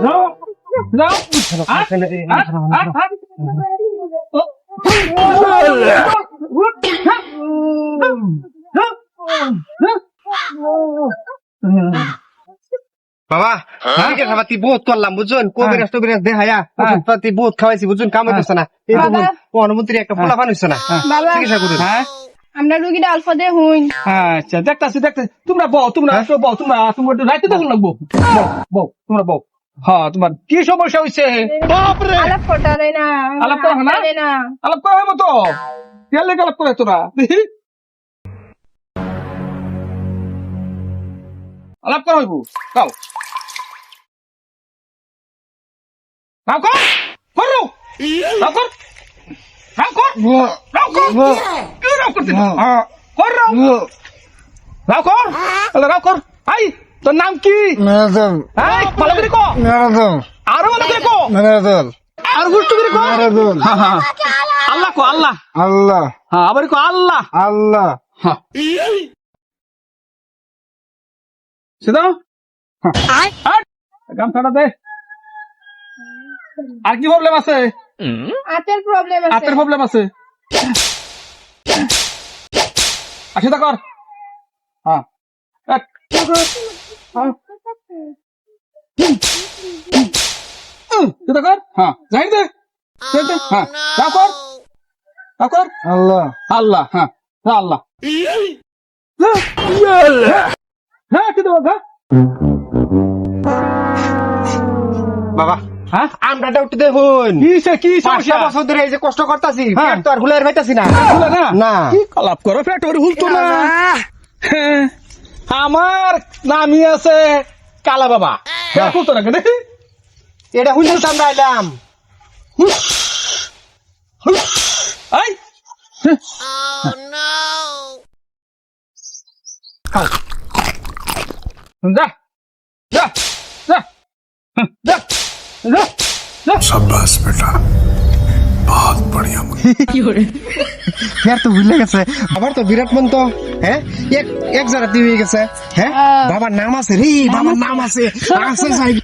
যাও যাও বাবা ঠিক আছে পাতি বহুত করলাম বুঝছেন কবিরাজ টবিরাজ দেখায়া ওষুধ পাতি বহুত খাওয়াইছি বুঝছেন কাম হইতেছে না এই দেখুন প্রধানমন্ত্রী একটা পোলা পান হইছে না বাবা চিকিৎসা করুন আমরা রুগীটা অল্প দে হইন। আচ্ছা দেখতাছি তোমরা বউ তোমরা একটু রাইতে তখন লাগবো বউ তোমরা বউ হ্যাঁ তোমার কি সমস্যা হয়েছে বাপরে আলাপ করতে দেয় না, আলাপ করা হয় না? দেয় না। আলাপ করা হবো তো তেল লেগে আলাপ করে তোরা দেখি আলাপ করা হইব যাও রাও কর করো রাও কর রাও কর রাও কর কি রাও করতে হ্যাঁ কর রাও রাও কর তাহলে রাও কর আই তোর নাম কি নারাদল এই ভালো করে কো নারাদল আরো ভালো করে কো নারাদল আর গুষ্ট করে কো নারাদল হ্যাঁ হ্যাঁ আল্লাহ কো আল্লাহ আল্লাহ হ্যাঁ আবার কো আল্লাহ আল্লাহ হ্যাঁ সেটা গামছাটা দে আর কি প্রবলেম আছে হাতের প্রবলেম আছে। হাতের প্রবলেম আছে সেটা কর হ্যাঁ সেটা কর হ্যাঁ যাই দে হ্যাঁ রাও কর রাও কর আল্লাহ আল্লাহ হ্যাঁ আল্লাহ হ্যাঁ কি দেবো হ্যাঁ বাবা হ্যাঁ আমরা উঠতে দেখুন কি 5 সমস্যা বছর ধরে এই যে কষ্ট করতেছি হ্যাঁ। পেট তো আর হুলার পাইতাছি না হলো না না। কি কলাপ করো পেট ওর হুলতো না হ্যাঁ, আমার নামই আছে কালা বাবা পেট হুলতো না কেন এটা হুইল আমরা আইলাম এই যা যা যা যা যা যা शाबाश बेटा बहुत बढ़िया ফের তো ভুলে গেছে আবার তো বিরাট মন তো হ্যাঁ এক জায়গাতে হয়ে গেছে হ্যাঁ বাবার নাম আছে রে বাবার নাম আছে আছে সাহেব